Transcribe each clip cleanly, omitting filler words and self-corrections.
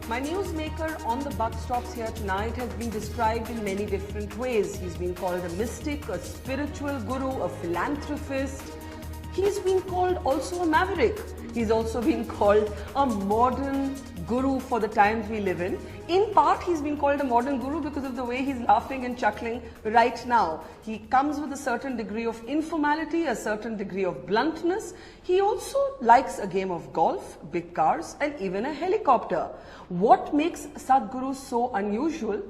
My newsmaker on the bus stops here tonight has been described in many different ways. He's been called a mystic, a spiritual guru, a philanthropist. He's been called also a maverick. He's also been called a modern guru for the times we live in. In part, he's been called a modern guru because of the way he's laughing and chuckling right now. He comes with a certain degree of informality, a certain degree of bluntness. He also likes a game of golf, big cars, and even a helicopter. What makes Sadhguru so unusual?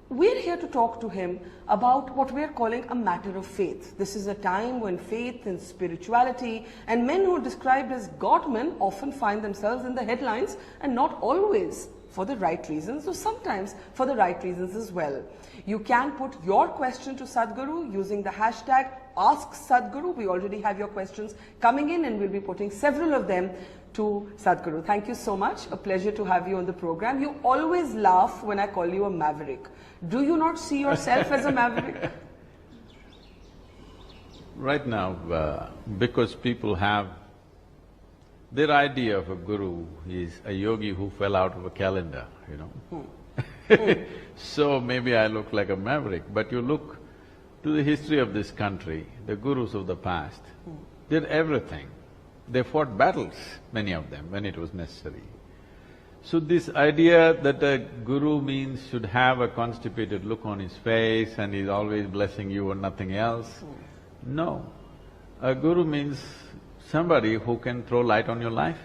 We're here to talk to him about what we're calling a matter of faith. This is a time when faith and spirituality and men who are described as God-men often find themselves in the headlines, and not always for the right reasons, so sometimes for the right reasons as well. You can put your question to Sadhguru using the hashtag #AskSadhguru. We already have your questions coming in and we'll be putting several of them to Sadhguru. Thank you so much. A pleasure to have you on the program. You always laugh when I call you a maverick. Do you not see yourself as a maverick? Right now, because people have their idea of a guru is a yogi who fell out of a calendar, you know. So maybe I look like a maverick, but you look to the history of this country, the gurus of the past did everything. They fought battles, many of them, when it was necessary. So this idea that a guru means should have a constipated look on his face and he's always blessing you and nothing else, no. A guru means somebody who can throw light on your life.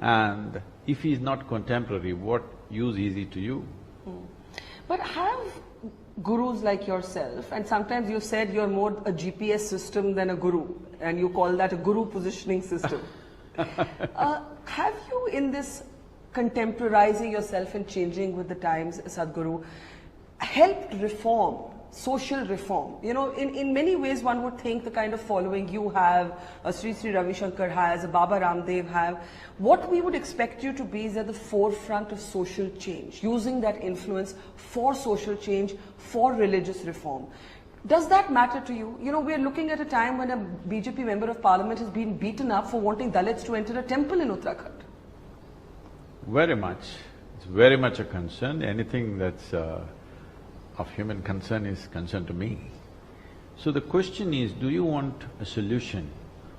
And if he's not contemporary, what use is he to you? But have gurus like yourself, and sometimes you said you're more a GPS system than a guru, and you call that a guru positioning system. Have you, in this contemporizing yourself and changing with the times, Sadhguru, helped reform, social reform? You know, in many ways one would think the kind of following you have, Sri Ravi Shankar has, Baba Ramdev have, what we would expect you to be is at the forefront of social change, using that influence for social change, for religious reform. Does that matter to you? You know, we're looking at a time when a BJP member of parliament has been beaten up for wanting Dalits to enter a temple in Uttarakhand. Very much. It's very much a concern. Anything that's of human concern is concern to me. So the question is, do you want a solution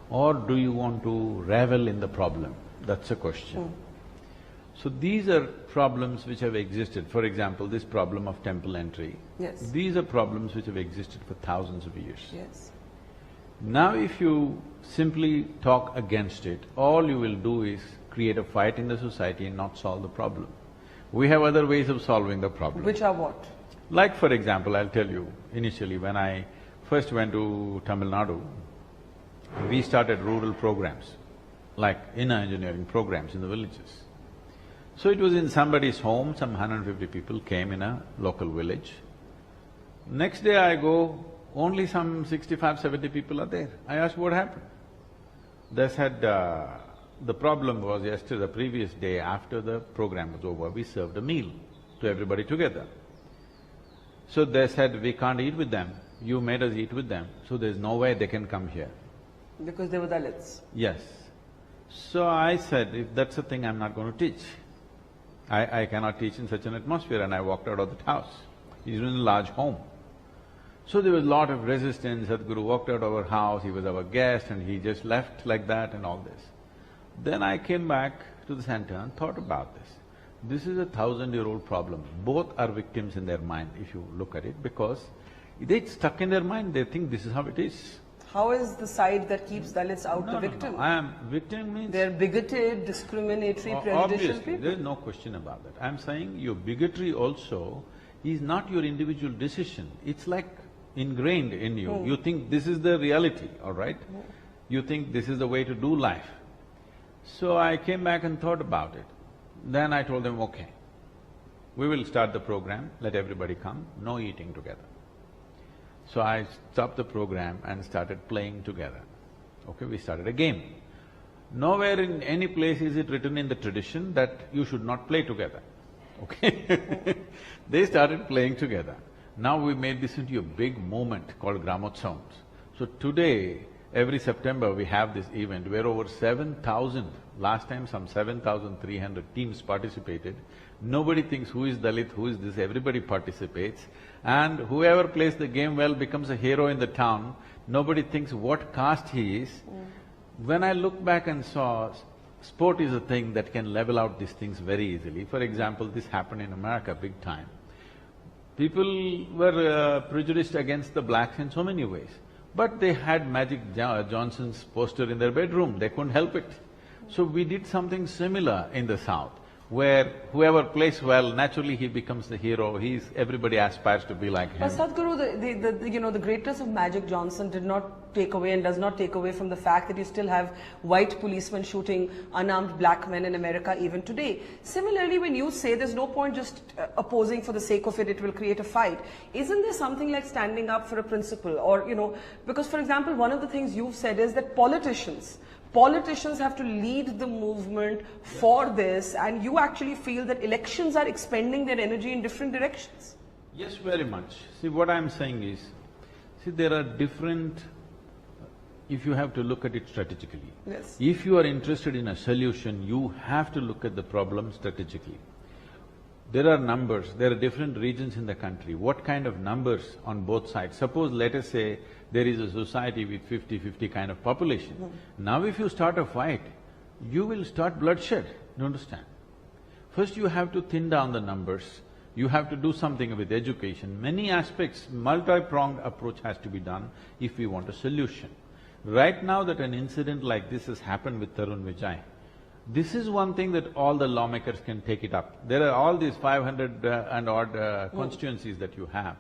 or do you want to revel in the problem? That's a question. So these are problems which have existed. For example, this problem of temple entry. Yes. These are problems which have existed for thousands of years. Yes. Now if you simply talk against it, all you will do is create a fight in the society and not solve the problem. We have other ways of solving the problem. Which are what? Like for example, I'll tell you, initially when I first went to Tamil Nadu, we started rural programs, like inner engineering programs in the villages. So it was in somebody's home, some 150 people came in a local village. Next day I go, only some 65, 70 people are there. I asked what happened. They said, the problem was yesterday, the previous day after the program was over, we served a meal to everybody together. So they said, we can't eat with them, you made us eat with them, so there's no way they can come here. Because they were Dalits? Yes. So I said, if that's the thing, I'm not going to teach. I cannot teach in such an atmosphere, and I walked out of that house. He's in a large home. So there was a lot of resistance. Sadhguru walked out of our house, he was our guest and he just left like that and all this. Then I came back to the center and thought about this. This is a 1,000-year-old problem. Both are victims in their mind, if you look at it, because it's stuck in their mind, they think this is how it is. How is the side that keeps Dalits out the victim? Victim means… They're bigoted, discriminatory, prejudicial Obviously, people. there's no question about that. I'm saying your bigotry also is not your individual decision, it's like ingrained in you. You think this is the reality, all right? You think this is the way to do life. So I came back and thought about it. Then I told them, okay, we will start the program, let everybody come, no eating together. So I stopped the program and started playing together. Okay, we started a game. Nowhere in any place is it written in the tradition that you should not play together, okay? They started playing together. Now we made this into a big movement called Gramotsavams. So today, every September we have this event where over 7,000, last time some 7,300 teams participated. Nobody thinks who is Dalit, who is this, everybody participates. And whoever plays the game well becomes a hero in the town. Nobody thinks what caste he is. When I look back and saw, sport is a thing that can level out these things very easily. For example, this happened in America big time. People were prejudiced against the blacks in so many ways. But they had Magic Johnson's poster in their bedroom, they couldn't help it. So we did something similar in the South, where whoever plays well, naturally he becomes the hero, everybody aspires to be like him. But Sadhguru, the greatness of Magic Johnson did not take away and does not take away from the fact that you still have white policemen shooting unarmed black men in America even today. Similarly, when you say there's no point just opposing for the sake of it, it will create a fight, isn't there something like standing up for a principle? Or, because for example, one of the things you've said is that politicians have to lead the movement for this, and you actually feel that elections are expending their energy in different directions. Yes, very much. See, what I'm saying is, there are different… if you have to look at it strategically. Yes. If you are interested in a solution, you have to look at the problem strategically. There are numbers, there are different regions in the country. What kind of numbers on both sides? Suppose, let us say, there is a society with 50-50 kind of population. Now if you start a fight, you will start bloodshed, you understand? First you have to thin down the numbers, you have to do something with education. Many aspects, multi-pronged approach has to be done if we want a solution. Right now that an incident like this has happened with Tarun Vijay, this is one thing that all the lawmakers can take it up. There are all these 500 and odd constituencies that you have.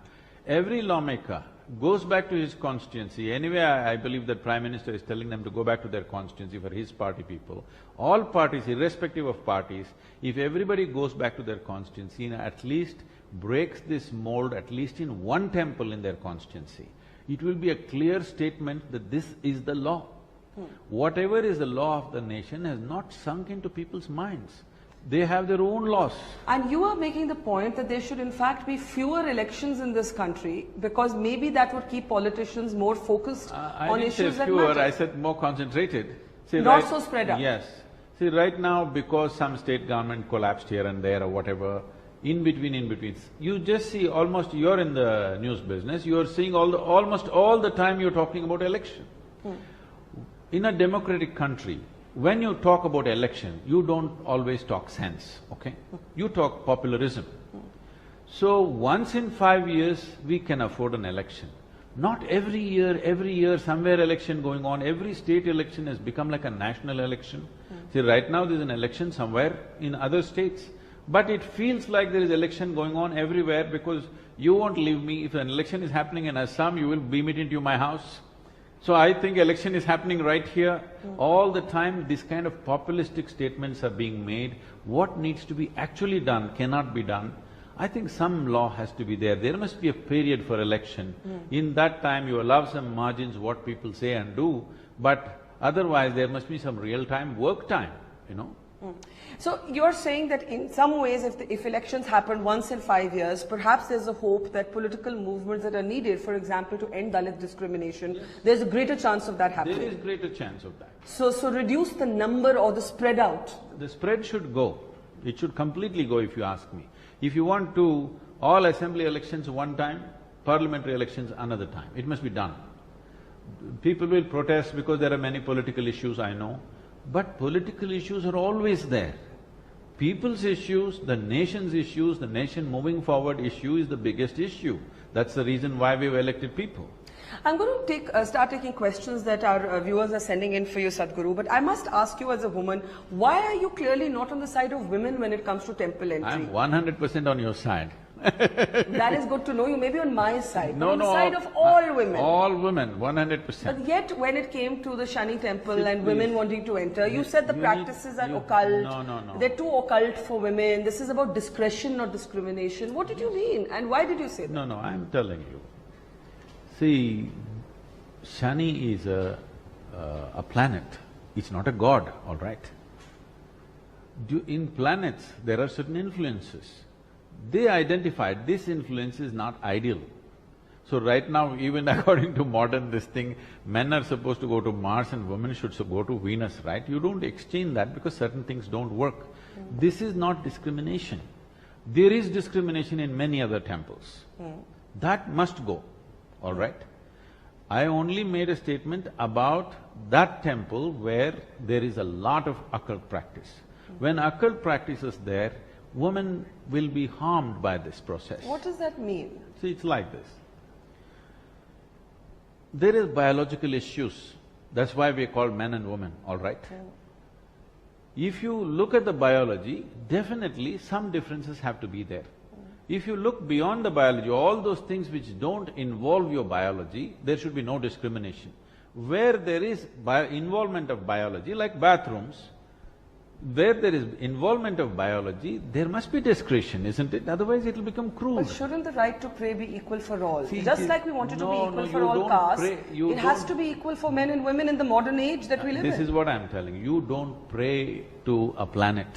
Every lawmaker goes back to his constituency. Anyway, I believe that Prime Minister is telling them to go back to their constituency for his party people. All parties, irrespective of parties, if everybody goes back to their constituency and at least breaks this mold, at least in one temple in their constituency, it will be a clear statement that this is the law. Whatever is the law of the nation has not sunk into people's minds. They have their own laws. And you are making the point that there should in fact be fewer elections in this country because maybe that would keep politicians more focused on issues that matter. I said more concentrated. See, not so spread out. Yes. See, right now, because some state government collapsed here and there or whatever, in between, you just see almost… you're in the news business, you're seeing almost all the time you're talking about election. In a democratic country, when you talk about election, you don't always talk sense, okay? You talk popularism. So, once in 5 years, we can afford an election. Not every year, somewhere election going on, every state election has become like a national election. See, right now there's an election somewhere in other states, but it feels like there is election going on everywhere because you won't leave me. If an election is happening in Assam, you will beam it into my house. So I think election is happening right here. All the time these kind of populistic statements are being made. What needs to be actually done cannot be done. I think some law has to be there. There must be a period for election. In that time you allow some margins what people say and do, but otherwise there must be some real-time work time, So you're saying that in some ways if elections happen once in 5 years, perhaps there's a hope that political movements that are needed, for example, to end Dalit discrimination, there's a greater chance of that happening. There is greater chance of that. So reduce the number or the spread out. The spread should go. It should completely go if you ask me. If you want to, all assembly elections one time, parliamentary elections another time, it must be done. People will protest because there are many political issues, I know, but political issues are always there. People's issues, the nation's issues, the nation moving forward issue is the biggest issue. That's the reason why we've elected people. I'm going to start taking questions that our viewers are sending in for you, Sadhguru, but I must ask you as a woman, why are you clearly not on the side of women when it comes to temple entry? I'm 100% on your side. That is good to know. You may be on my side, but on the side of all women. All women, 100%. But yet, when it came to the Shani temple and women wanting to enter, you said the practices are occult. No. They're too occult for women. This is about discretion, not discrimination. What did you mean? And why did you say that? No, I'm telling you. See, Shani is a planet. It's not a god, all right? In planets, there are certain influences. They identified this influence is not ideal. So right now, even according to modern this thing, men are supposed to go to Mars and women should go to Venus, right? You don't exchange that because certain things don't work. This is not discrimination. There is discrimination in many other temples. That must go, all right? I only made a statement about that temple where there is a lot of occult practice. When occult practice is there, women will be harmed by this process. What does that mean? See, it's like this. There is biological issues, that's why we are called men and women, all right? If you look at the biology, definitely some differences have to be there. If you look beyond the biology, all those things which don't involve your biology, there should be no discrimination. Where there is involvement of biology, like bathrooms, where there is involvement of biology, there must be discretion, isn't it? Otherwise it'll become crude. But shouldn't the right to pray be equal for all? See, Just like we wanted to be equal for all castes, it has to be equal for men and women in the modern age that we live in. This is what I'm telling you. You don't pray to a planet.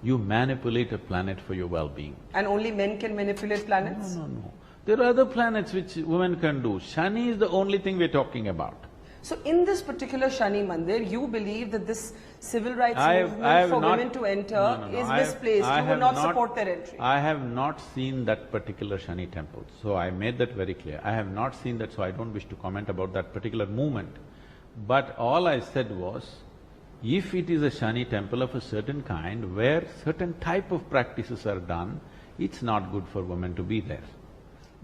You manipulate a planet for your well-being. And only men can manipulate planets? No. There are other planets which women can do. Shani is the only thing we're talking about. So in this particular Shani Mandir, you believe that this civil rights movement for women to enter is misplaced, you would not support their entry? I have not seen that particular Shani temple, so I made that very clear. I have not seen that, so I don't wish to comment about that particular movement. But all I said was, if it is a Shani temple of a certain kind, where certain type of practices are done, it's not good for women to be there.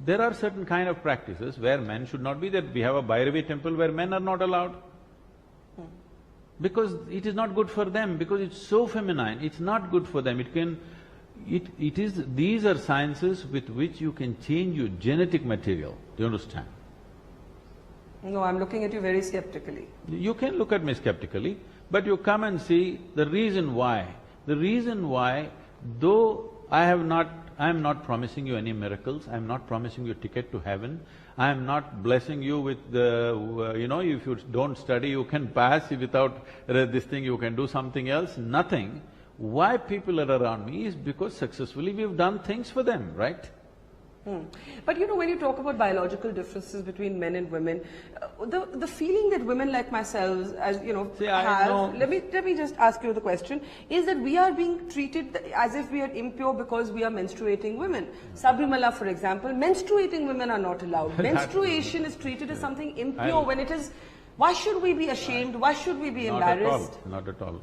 There are certain kind of practices where men should not be there. We have a Bhairavi temple where men are not allowed. Because it is not good for them, because it's so feminine, it's not good for them. These are sciences with which you can change your genetic material. Do you understand? No, I'm looking at you very skeptically. You can look at me skeptically, but you come and see the reason why. The reason why, though I am not promising you any miracles, I am not promising you a ticket to heaven, I am not blessing you with the… if you don't study, you can pass, without this thing you can do something else, nothing. Why people are around me is because successfully we've done things for them, right? But when you talk about biological differences between men and women, the feeling that women like myself, as have, let me just ask you the question, is that we are being treated as if we are impure because we are menstruating women. Sabrimala, for example, menstruating women are not allowed. Menstruation is treated as something impure when it is… Why should we be ashamed? Why should we be embarrassed? Not at all.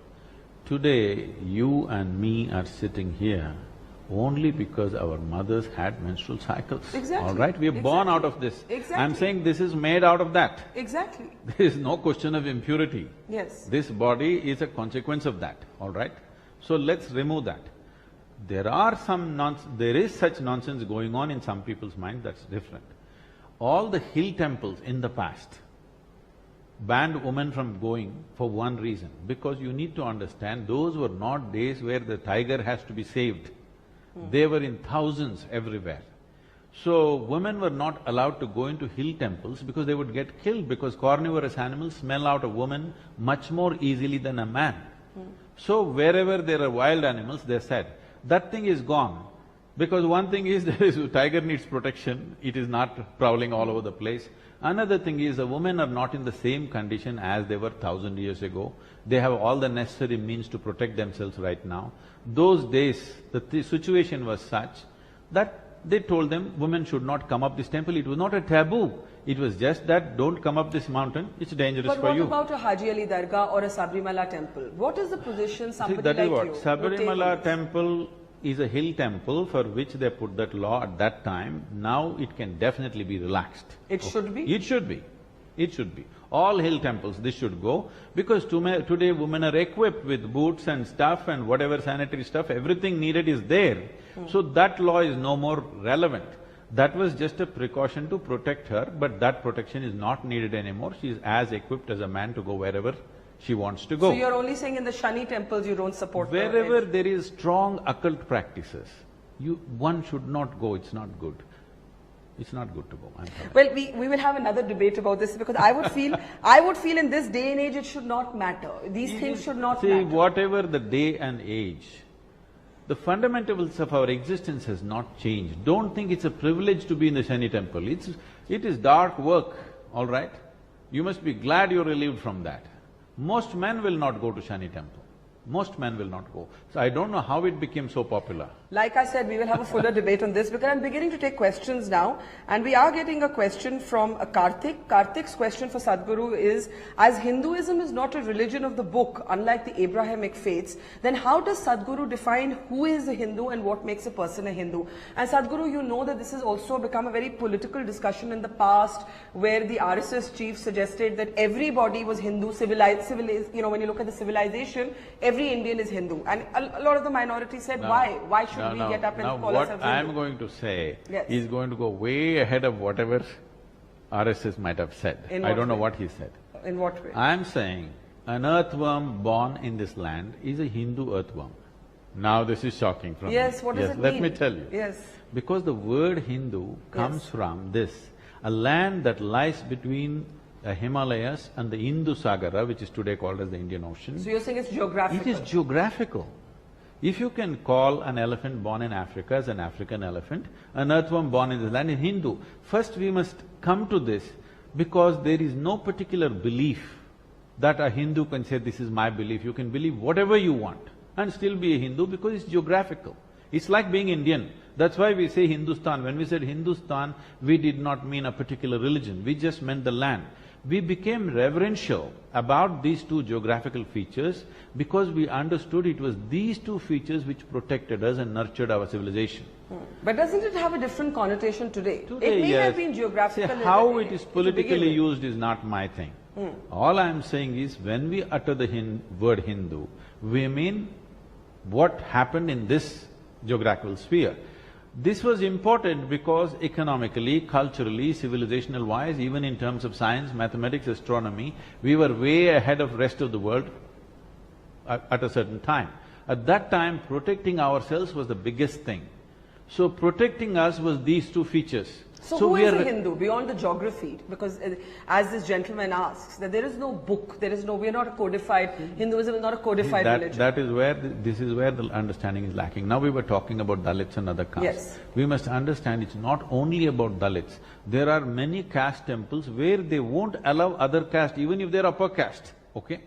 Today, you and me are sitting here only because our mothers had menstrual cycles. Exactly. All right? We are born out of this. Exactly. I'm saying this is made out of that. Exactly. There is no question of impurity. Yes. This body is a consequence of that, all right? So let's remove that. There is such nonsense going on in some people's mind, that's different. All the hill temples in the past banned women from going for one reason, because you need to understand, those were not days where the tiger has to be saved. They were in thousands everywhere. So, women were not allowed to go into hill temples because they would get killed, because carnivorous animals smell out a woman much more easily than a man. So, wherever there are wild animals, they said, that thing is gone. Because one thing is, tiger needs protection, it is not prowling all over the place. Another thing is, the women are not in the same condition as they were 1,000 years ago. They have all the necessary means to protect themselves right now. Those days, the situation was such that they told them, women should not come up this temple. It was not a taboo. It was just that, don't come up this mountain, it's dangerous for you. But what about a Haji Ali Dargah or a Sabrimala temple? What is the position somebody like you… Sabrimala temple is a hill temple for which they put that law at that time. Now it can definitely be relaxed. It should be? It should be. It should be. All hill temples, this should go, because today women are equipped with boots and stuff and whatever sanitary stuff, everything needed is there. So that law is no more relevant. That was just a precaution to protect her, but that protection is not needed anymore. She is as equipped as a man to go wherever she wants to go. So you're only saying in the Shani temples you don't support… Wherever there is strong occult practices, one should not go, it's not good. It's not good to go, I'm sorry. Well, we will have another debate about this, because I would feel in this day and age it should not matter. These things should not matter. See, whatever the day and age, the fundamentals of our existence has not changed. Don't think it's a privilege to be in the Shani temple. It is dark work, all right? You must be glad you're relieved from that. Most men will not go to Shani temple. Most men will not go. So I don't know how it became so popular. Like I said, we will have a fuller debate on this because I'm beginning to take questions now, and we are getting a question from Karthik. Karthik's question for Sadhguru is, as Hinduism is not a religion of the book, unlike the Abrahamic faiths, then how does Sadhguru define who is a Hindu and what makes a person a Hindu? And Sadhguru, you know that this has also become a very political discussion in the past, where the RSS chief suggested that everybody was Hindu, civilized, you know, when you look at the civilization, every Indian is Hindu. And a lot of the minority said, why? Why should we get up and call ourselves Hindu? What I'm going to say is going to go way ahead of whatever RSS might have said. I don't know what he said. In what way? I'm saying an earthworm born in this land is a Hindu earthworm. Now this is shocking from me. Yes, what does it mean? Let me tell you. Yes. Because the word Hindu comes from this, a land that lies between the Himalayas and the Hindu Sagara, which is today called as the Indian Ocean. So you're saying it's geographical? It is geographical. If you can call an elephant born in Africa as an African elephant, an earthworm born in this land is Hindu. First we must come to this because there is no particular belief that a Hindu can say, this is my belief. You can believe whatever you want and still be a Hindu because it's geographical. It's like being Indian. That's why we say Hindustan. When we said Hindustan, we did not mean a particular religion, we just meant the land. We became reverential about these two geographical features because we understood it was these two features which protected us and nurtured our civilization. But doesn't it have a different connotation today? Today, it may yes. have been geographical. See, how it is politically used is not my thing. All I am saying is, when we utter the word Hindu, we mean what happened in this geographical sphere. This was important because economically, culturally, civilizational-wise, even in terms of science, mathematics, astronomy, we were way ahead of rest of the world at a certain time. At that time, protecting ourselves was the biggest thing. So protecting us was these two features. So who is a Hindu beyond the geography? Because as this gentleman asks, that there is no book, we're not a codified, Hinduism is not a codified religion. That is where, this is where the understanding is lacking. Now we were talking about Dalits and other castes. Yes. We must understand it's not only about Dalits. There are many caste temples where they won't allow other caste, even if they're upper caste, okay?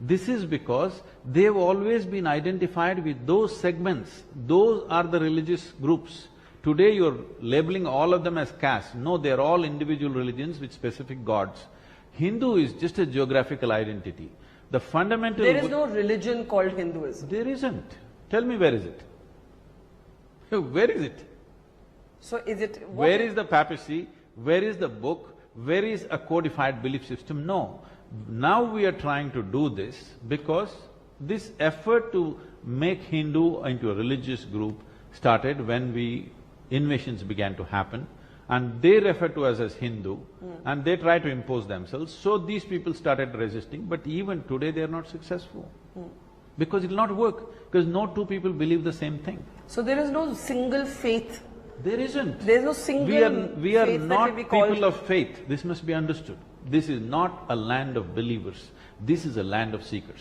This is because they've always been identified with those segments. Those are the religious groups. Today you're labeling all of them as castes. No, they're all individual religions with specific gods. Hindu is just a geographical identity. The fundamental… There is no religion called Hinduism. There isn't. Tell me, where is it? Where is it? So is it… Where is the papacy? Where is the book? Where is a codified belief system? No. Now we are trying to do this because this effort to make Hindu into a religious group started when invasions began to happen, and they refer to us as Hindu, and they try to impose themselves. So these people started resisting, but even today they are not successful. Because it'll not work, because no two people believe the same thing. So there is no single faith? There isn't. There is no single We are faith not that will be called… people of faith. This must be understood. This is not a land of believers. This is a land of seekers.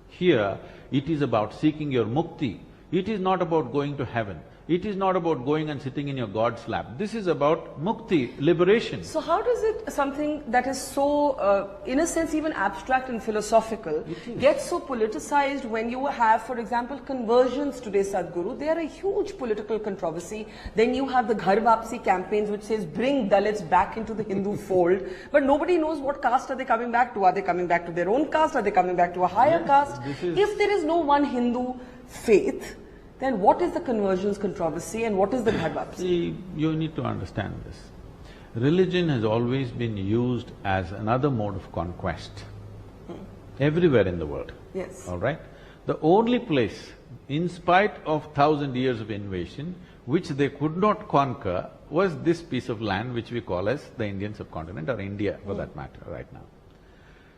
Here, it is about seeking your mukti. It is not about going to heaven. It is not about going and sitting in your God's lap. This is about mukti, liberation. So how does it, something that is so, in a sense even abstract and philosophical, get so politicized when you have, for example, conversions today, Sadhguru? They are a huge political controversy. Then you have the Ghar Vapsi campaigns which says, bring Dalits back into the Hindu fold. But nobody knows what caste are they coming back to. Are they coming back to their own caste? Are they coming back to a higher caste? If there is no one Hindu faith, then what is the conversions controversy and what is the Ghar Vapsi? See, you need to understand this. Religion has always been used as another mode of conquest, everywhere in the world. Yes. All right? The only place, in spite of 1,000 years of invasion, which they could not conquer was this piece of land which we call as the Indian subcontinent, or India for that matter, right now.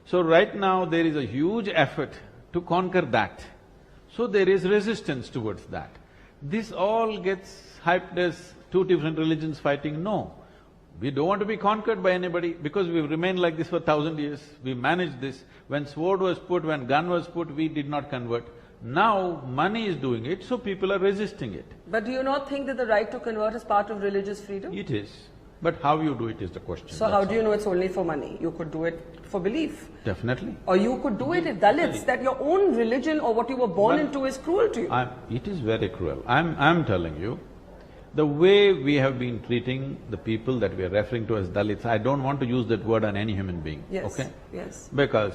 So right now there is a huge effort to conquer that. So there is resistance towards that. This all gets hyped as two different religions fighting. No, we don't want to be conquered by anybody because we've remained like this for 1,000 years. We managed this. When sword was put, when gun was put, we did not convert. Now money is doing it, so people are resisting it. But do you not think that the right to convert is part of religious freedom? It is. But how you do it is the question. So how do you know it's only for money? You could do it for belief. Definitely. Or you could do it if Dalits, that your own religion or what you were born into is cruel to you. It is very cruel. I'm telling you, the way we have been treating the people that we are referring to as Dalits, I don't want to use that word on any human being, Yes, okay? yes. Because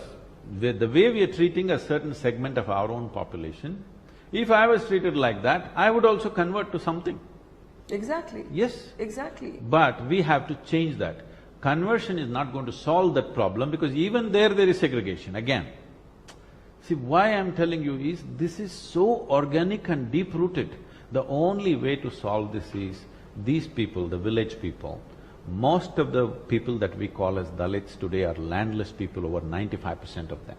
the way we are treating a certain segment of our own population, if I was treated like that, I would also convert to something. Exactly. Yes. Exactly. But we have to change that. Conversion is not going to solve that problem because even there is segregation again. See, why I'm telling you is, this is so organic and deep-rooted. The only way to solve this is, these people, the village people, most of the people that we call as Dalits today are landless people, over 95% of them.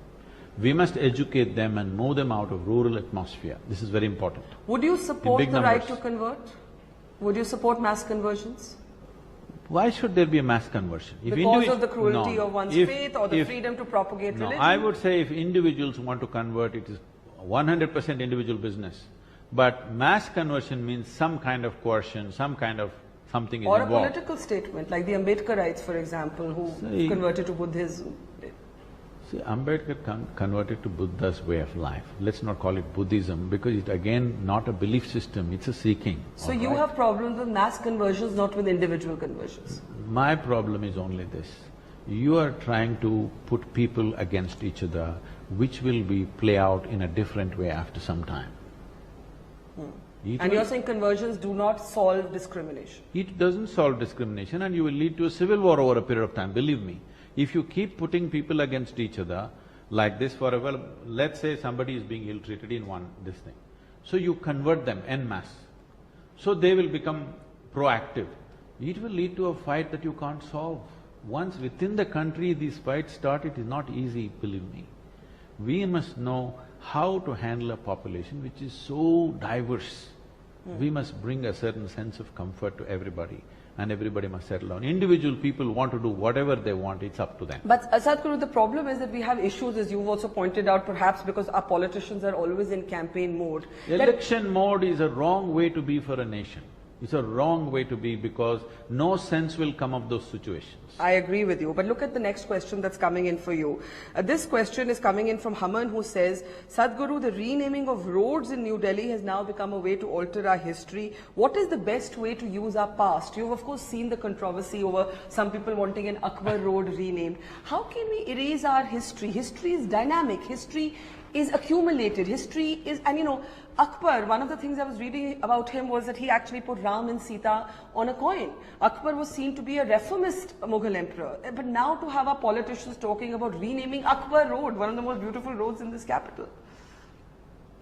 We must educate them and move them out of rural atmosphere. This is very important. Would you support the numbers. right to convert? Would you support mass conversions? Why should there be a mass conversion? Because of the cruelty of one's faith or the freedom to propagate religion? I would say if individuals want to convert, it is 100% individual business. But mass conversion means some kind of coercion, some kind of something is involved. Or a political statement, like the Ambedkarites, for example, who converted to Buddhism. See, Ambedkar converted to Buddha's way of life. Let's not call it Buddhism because it's again not a belief system, it's a seeking. So you have problems with mass conversions, not with individual conversions? My problem is only this. You are trying to put people against each other, which will be play out in a different way after some time. And you're saying conversions do not solve discrimination? It doesn't solve discrimination and you will lead to a civil war over a period of time, believe me. If you keep putting people against each other like this for a while, let's say somebody is being ill-treated in this thing. So you convert them en masse. So they will become proactive. It will lead to a fight that you can't solve. Once within the country these fights start, it is not easy, believe me. We must know how to handle a population which is so diverse. We must bring a certain sense of comfort to everybody and everybody must settle down. Individual people want to do whatever they want, it's up to them. But Sadhguru, the problem is that we have issues, as you've also pointed out, perhaps because our politicians are always in campaign mode. Election mode is a wrong way to be for a nation. It's a wrong way to be because no sense will come of those situations. I agree with you, but look at the next question that's coming in for you. This question is coming in from Haman, who says, Sadhguru, the renaming of roads in New Delhi has now become a way to alter our history. What is the best way to use our past? You've of course seen the controversy over some people wanting an Akbar road renamed. How can we erase our history? History is dynamic, history is accumulated, history is… and you know, Akbar, one of the things I was reading about him was that he actually put Ram and Sita on a coin. Akbar was seen to be a reformist Mughal emperor. But now to have our politicians talking about renaming Akbar Road, one of the most beautiful roads in this capital.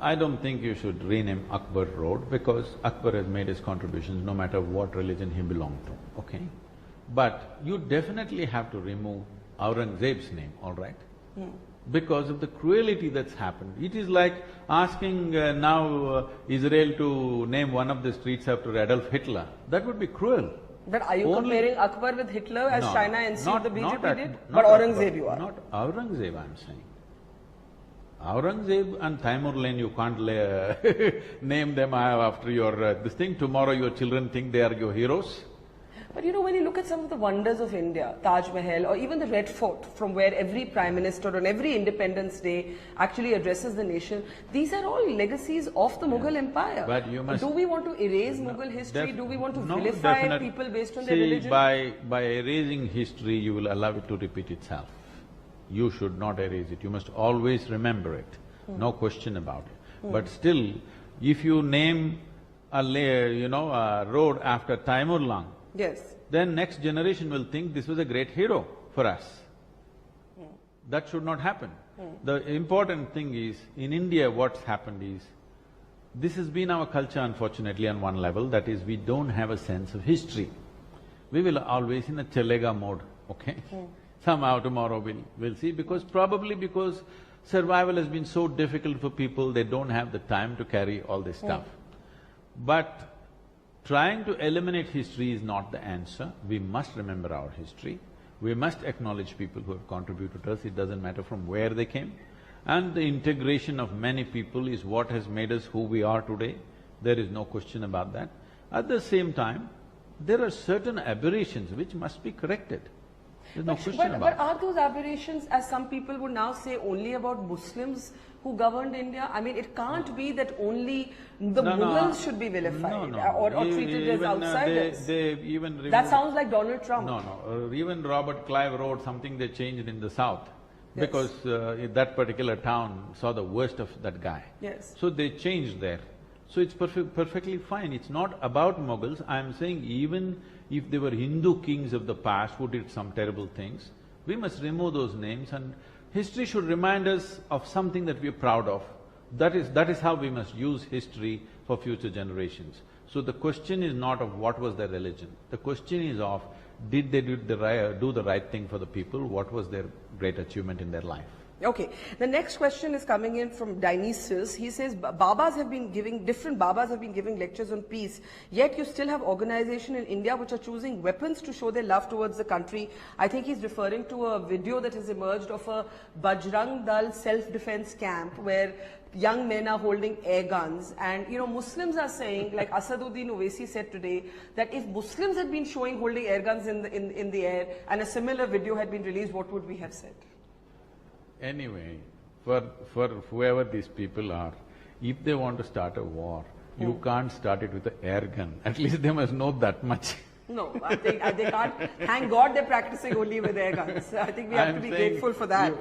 I don't think you should rename Akbar Road because Akbar has made his contributions no matter what religion he belonged to, okay? But you definitely have to remove Aurangzeb's name, all right? Because of the cruelty that's happened. It is like asking Israel to name one of the streets after Adolf Hitler. That would be cruel. But are you comparing Akbar with Hitler as China and the BJP did? But Akbar, Aurangzeb you are. Not Aurangzeb, I'm saying. Aurangzeb and Taimur Lane, you can't name them after your this thing. Tomorrow your children think they are your heroes. But you know, when you look at some of the wonders of India, Taj Mahal or even the Red Fort, from where every Prime Minister on every Independence Day actually addresses the nation, these are all legacies of the Mughal Empire. But you must… Do we want to erase Mughal history? Do we want to vilify people based on their religion? By erasing history, you will allow it to repeat itself. You should not erase it, you must always remember it, no question about it. But still, if you name a road after Taimur Lang, yes, then next generation will think this was a great hero for us. That should not happen. The important thing is, in India what's happened is, this has been our culture unfortunately on one level, that is we don't have a sense of history. We will always in a chalega mode, okay? Somehow tomorrow we'll see, probably because survival has been so difficult for people, they don't have the time to carry all this stuff. But trying to eliminate history is not the answer. We must remember our history. We must acknowledge people who have contributed to us, it doesn't matter from where they came. And the integration of many people is what has made us who we are today. There is no question about that. At the same time, there are certain aberrations which must be corrected. There's no question about it. But are those aberrations, as some people would now say, only about Muslims who governed India? I mean, it can't be that only the Mughals should be vilified or treated as outsiders. That sounds like Donald Trump. No. Even Robert Clive wrote something they changed in the South. Yes. Because that particular town saw the worst of that guy. Yes. So they changed there. So it's perfectly fine. It's not about Mughals. I'm saying even if they were Hindu kings of the past who did some terrible things, we must remove those names, and history should remind us of something that we're proud of. That is how we must use history for future generations. So the question is not of what was their religion. The question is of, did they do the right thing for the people? What was their great achievement in their life? Okay. The next question is coming in from Dionysius. He says, different Babas have been giving lectures on peace, yet you still have organizations in India which are choosing weapons to show their love towards the country. I think he's referring to a video that has emerged of a Bajrang Dal self-defense camp where young men are holding air guns, and Muslims are saying, like Asaduddin Owaisi said today, that if Muslims had been showing holding air guns in the air and a similar video had been released, what would we have said? Anyway, for whoever these people are, if they want to start a war, you can't start it with an air gun. At least they must know that much. No, I think they can't. Thank God they're practicing only with air guns. I think we have to be grateful for that.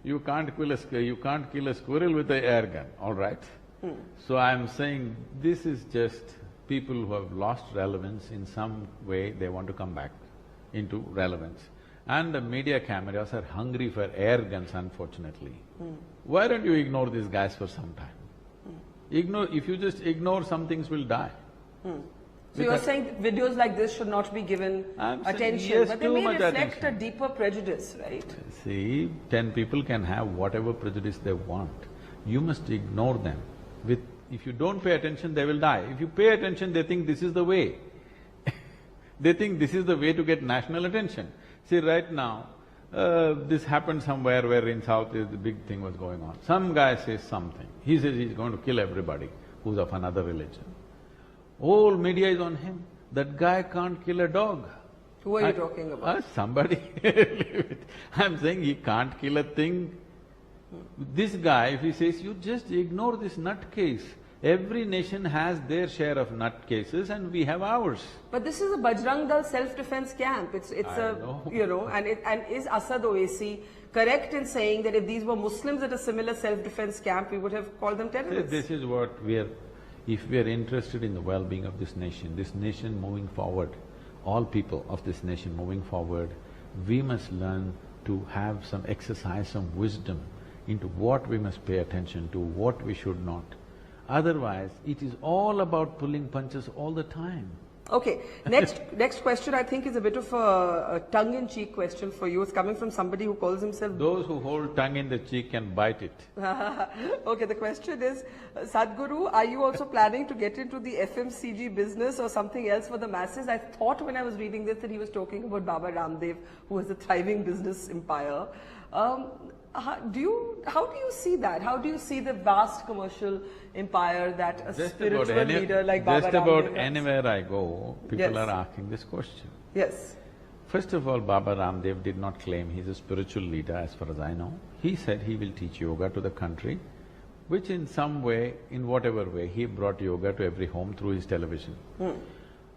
You can't kill a squirrel with an air gun, all right? So I'm saying this is just people who have lost relevance in some way. They want to come back into relevance. And the media cameras are hungry for air guns, unfortunately. Why don't you ignore these guys for some time? If you just ignore, some things will die. So you're saying videos like this should not be given attention, yes, but they may reflect a deeper prejudice, right? See, 10 people can have whatever prejudice they want. You must ignore them. If you don't pay attention, they will die. If you pay attention, they think this is the way. They think this is the way to get national attention. See, right now, this happened somewhere where in South the big thing was going on. Some guy says something. He says he's going to kill everybody who's of another religion. Whole media is on him. That guy can't kill a dog. Who are you talking about? Somebody. I'm saying he can't kill a thing. This guy, if he says, you just ignore this nutcase. Every nation has their share of nutcases and we have ours. But this is a Bajrang Dal self-defense camp. It's and is Asad Owaisi correct in saying that if these were Muslims at a similar self-defense camp, we would have called them terrorists? This is what if we are interested in the well-being of this nation moving forward, all people of this nation moving forward, we must learn to have some exercise, some wisdom into what we must pay attention to, what we should not. Otherwise, it is all about pulling punches all the time. Okay, next question I think is a bit of a tongue-in-cheek question for you. It's coming from somebody who calls himself… Those who hold tongue in the cheek can bite it. Okay, the question is, Sadhguru, are you also planning to get into the FMCG business or something else for the masses? I thought when I was reading this that he was talking about Baba Ramdev, who has a thriving business empire. How do you see that? How do you see the vast commercial empire that a spiritual leader like Baba Ramdev Just about anywhere I go, people are asking this question. Yes. First of all, Baba Ramdev did not claim he's a spiritual leader as far as I know. He said he will teach yoga to the country, which in some way, in whatever way, he brought yoga to every home through his television.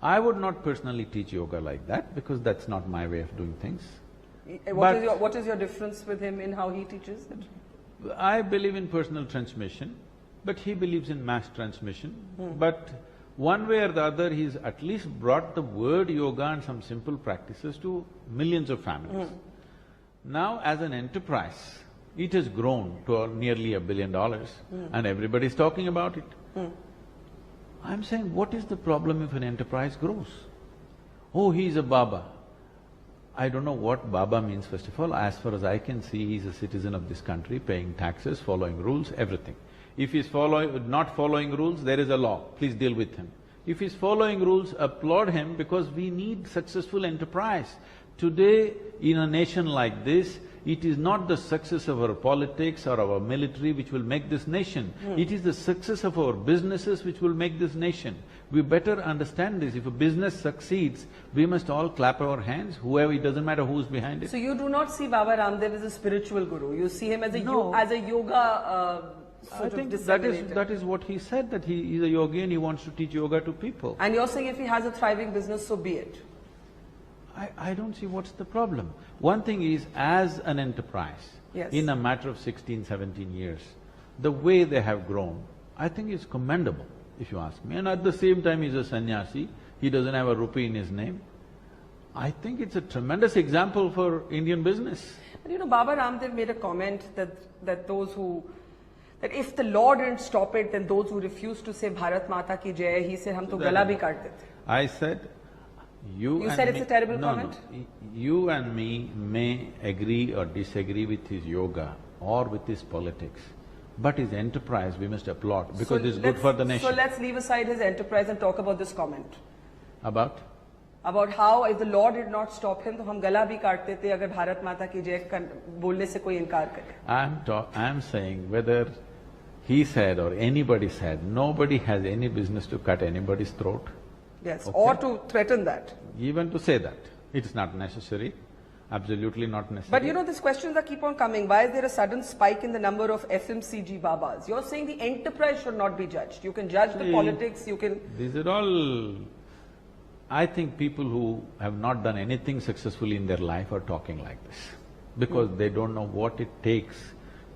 I would not personally teach yoga like that because that's not my way of doing things. What is your difference with him in how he teaches it? I believe in personal transmission, but he believes in mass transmission. But one way or the other, he's at least brought the word yoga and some simple practices to millions of families. Now, as an enterprise, it has grown to nearly $1 billion and everybody's talking about it. I'm saying, what is the problem if an enterprise grows? Oh, he's a Baba. I don't know what Baba means, first of all. As far as I can see, he's a citizen of this country, paying taxes, following rules, everything. If he's not following rules, there is a law, please deal with him. If he's following rules, applaud him because we need successful enterprise. Today, in a nation like this, it is not the success of our politics or our military which will make this nation. It is the success of our businesses which will make this nation. We better understand this. If a business succeeds, we must all clap our hands, whoever, it doesn't matter who's behind it. So you do not see Baba Ramdev as a spiritual guru, you see him as a, No. as a yoga I think that is what he said, that he is a yogi and he wants to teach yoga to people. And you're saying if he has a thriving business, so be it. I don't see what's the problem. One thing is, as an enterprise, Yes. in a matter of 16, 17 years, the way they have grown, I think is commendable, if you ask me. And at the same time, he's a sannyasi, he doesn't have a rupee in his name. I think it's a tremendous example for Indian business. But you know, Baba Ramdev made a comment that if the law didn't stop it, then those who refused to say Bharat Mata ki Jai, he said, hum to gala bhi kaat dete. I said, you said it's a terrible no, comment? No, you and me may agree or disagree with his yoga or with his politics, but his enterprise we must applaud because it's good for the nation. So let's leave aside his enterprise and talk about this comment. About how if the law did not stop him, तो हम गला भी काटते थे अगर भारत माता की जय बोलने से कोई इनकार करे. I'm saying whether he said or anybody said, nobody has any business to cut anybody's throat. Yes, Okay. or to threaten that. Even to say that, it's not necessary, absolutely not necessary. But you know, these questions are keep on coming. Why is there a sudden spike in the number of FMCG Babas? You're saying the enterprise should not be judged. You can judge the politics, you can… These are all… I think people who have not done anything successfully in their life are talking like this, because they don't know what it takes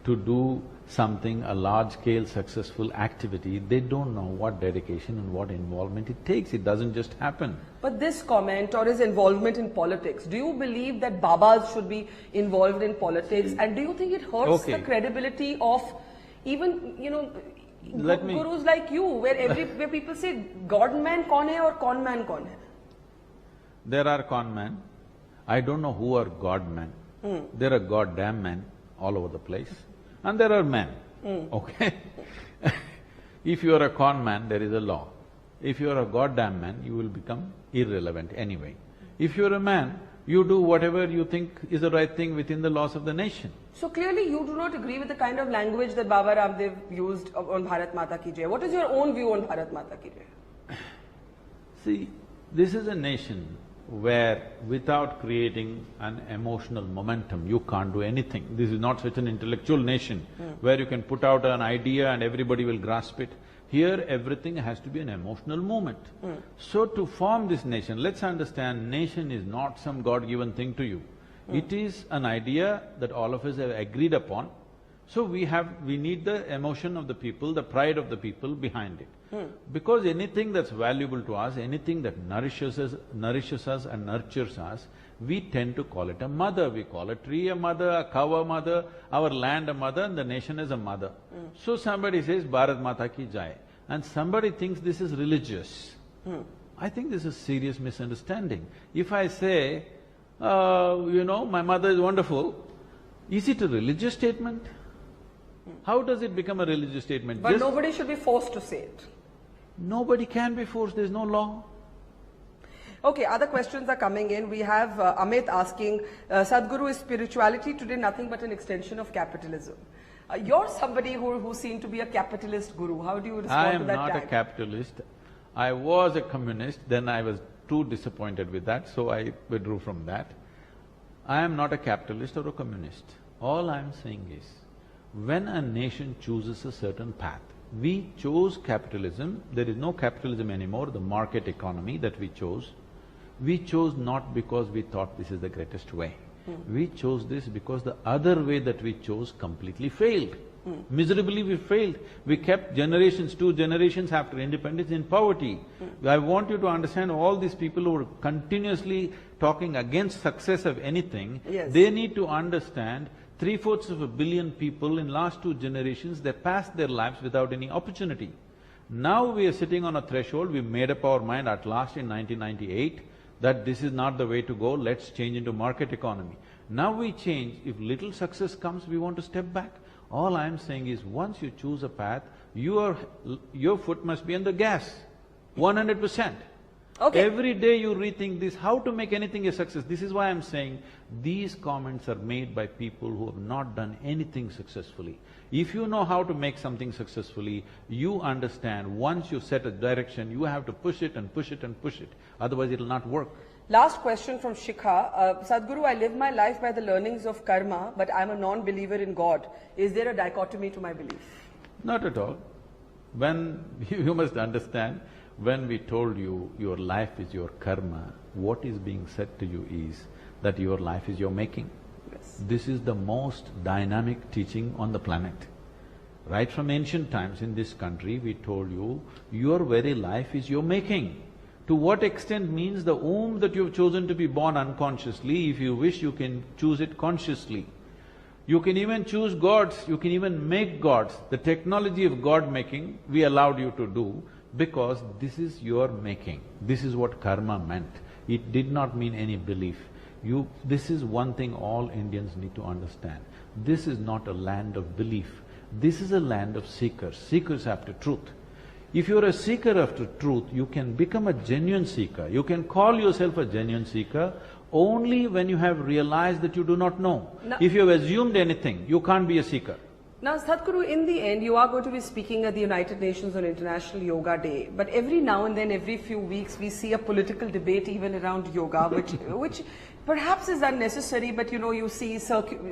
to do something, a large-scale successful activity. They don't know what dedication and what involvement it takes. It doesn't just happen. But this comment or his involvement in politics, do you believe that Babas should be involved in politics? And do you think it hurts the credibility of even, you know, gurus like you, where people say, God man kaun hai or con man kaun hai? There are con men. I don't know who are God men. There are goddamn men all over the place. And there are men, okay? If you are a con man, there is a law. If you are a goddamn man, you will become irrelevant anyway. If you are a man, you do whatever you think is the right thing within the laws of the nation. So clearly you do not agree with the kind of language that Baba Ramdev used on Bharat Mata ki Jai. What is your own view on Bharat Mata ki Jai? See, this is a nation where without creating an emotional momentum, you can't do anything. This is not such an intellectual nation where you can put out an idea and everybody will grasp it. Here, everything has to be an emotional movement. So to form this nation, let's understand, nation is not some God-given thing to you. It is an idea that all of us have agreed upon. So we need the emotion of the people, the pride of the people behind it. Because anything that's valuable to us, anything that nourishes us and nurtures us, we tend to call it a mother. We call a tree a mother, a cow a mother, our land a mother, and the nation as a mother. So somebody says, Bharat Mata ki Jai, and somebody thinks this is religious. I think this is serious misunderstanding. If I say, you know, my mother is wonderful, is it a religious statement? How does it become a religious statement? But nobody should be forced to say it. Nobody can be forced, there's no law. Okay, other questions are coming in. We have Amit asking, Sadhguru, is spirituality today nothing but an extension of capitalism? You're somebody who seemed to be a capitalist guru. How do you respond to that tag? I am not a capitalist. I was a communist, then I was too disappointed with that, so I withdrew from that. I am not a capitalist or a communist. All I am saying is, when a nation chooses a certain path, we chose capitalism, there is no capitalism anymore, the market economy that we chose not because we thought this is the greatest way. We chose this because the other way that we chose completely failed. Miserably we failed. We kept generations, 2 generations after independence in poverty. I want you to understand, all these people who are continuously talking against success of anything, they need to understand 3/4 of a billion people in last 2 generations, they passed their lives without any opportunity. Now we are sitting on a threshold, we made up our mind at last in 1998 that this is not the way to go, let's change into market economy. Now we change, if little success comes, we want to step back. All I am saying is, once you choose a path, your foot must be on the gas, 100%. Okay. Every day you rethink this, how to make anything a success. This is why I'm saying these comments are made by people who have not done anything successfully. If you know how to make something successfully, you understand once you set a direction, you have to push it and push it and push it, otherwise it'll not work. Last question from Shikha. Sadhguru, I live my life by the learnings of karma, but I'm a non-believer in God. Is there a dichotomy to my belief? Not at all. When… you must understand, when we told you your life is your karma, what is being said to you is that your life is your making. Yes. This is the most dynamic teaching on the planet. Right from ancient times in this country, we told you, your very life is your making. To what extent means the womb that you've chosen to be born unconsciously, if you wish you can choose it consciously. You can even choose gods, you can even make gods. The technology of God making, we allowed you to do because this is your making. This is what karma meant. It did not mean any belief. This is one thing all Indians need to understand. This is not a land of belief. This is a land of seekers, seekers after truth. If you're a seeker after truth, you can become a genuine seeker. You can call yourself a genuine seeker only when you have realized that you do not know. If you have assumed anything, you can't be a seeker. Now, Sadhguru, in the end, you are going to be speaking at the United Nations on International Yoga Day. But every now and then, every few weeks, we see a political debate even around yoga, which perhaps is unnecessary, but you see,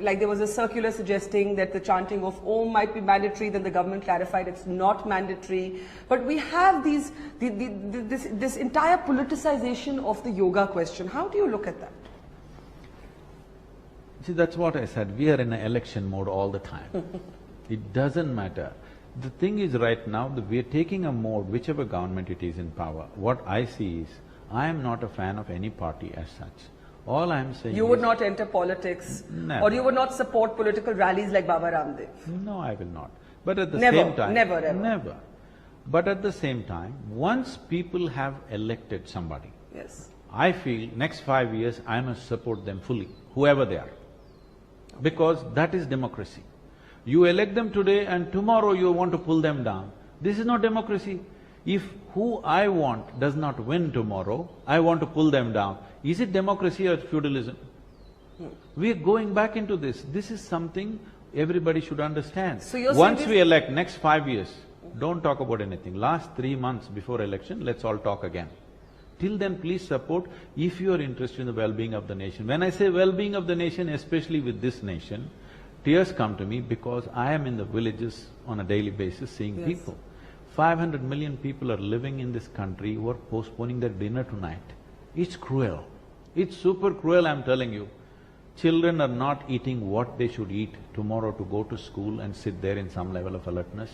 like there was a circular suggesting that the chanting of Om might be mandatory, then the government clarified it's not mandatory. But we have this entire politicization of the yoga question. How do you look at that? See, that's what I said, we are in an election mode all the time. It doesn't matter. The thing is right now that we are taking a mode, whichever government it is in power. What I see is, I am not a fan of any party as such. All I am saying You would not enter politics, never. or you would not support political rallies like Baba Ramdev? No, I will not. But at the Never, same time… never, ever. Never. But at the same time, once people have elected somebody, Yes. I feel next 5 years I must support them fully, whoever they are. Because that is democracy. You elect them today and tomorrow you want to pull them down. This is not democracy. If who I want does not win tomorrow, I want to pull them down. Is it democracy or feudalism? We are going back into this. This is something everybody should understand. So you're Once we elect, next 5 years, don't talk about anything. Last 3 months before election, let's all talk again. Till then, please support if you are interested in the well-being of the nation. When I say well-being of the nation, especially with this nation, tears come to me because I am in the villages on a daily basis seeing Yes. people. 500 million people are living in this country who are postponing their dinner tonight. It's cruel. It's super cruel, I'm telling you. Children are not eating what they should eat tomorrow to go to school and sit there in some level of alertness.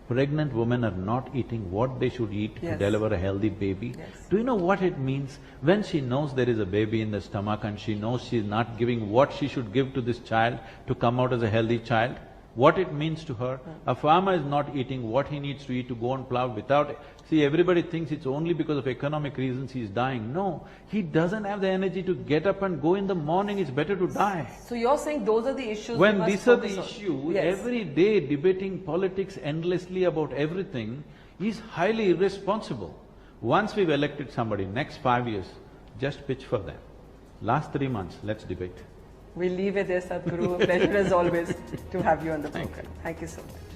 Pregnant women are not eating what they should eat to Yes. deliver a healthy baby. Yes. Do you know what it means? When she knows there is a baby in the stomach and she knows she is not giving what she should give to this child to come out as a healthy child, what it means to her. A farmer is not eating what he needs to eat to go and plow without… See, everybody thinks it's only because of economic reasons he's dying. No, he doesn't have the energy to get up and go in the morning, it's better to die. So you're saying those are the issues When we must these are the focus on. issues, Yes. every day debating politics endlessly about everything is highly irresponsible. Once we've elected somebody, next 5 years, just pitch for them. Last 3 months, let's debate. We'll leave it there, Sadhguru. A pleasure as always to have you on the program. Thank you so much.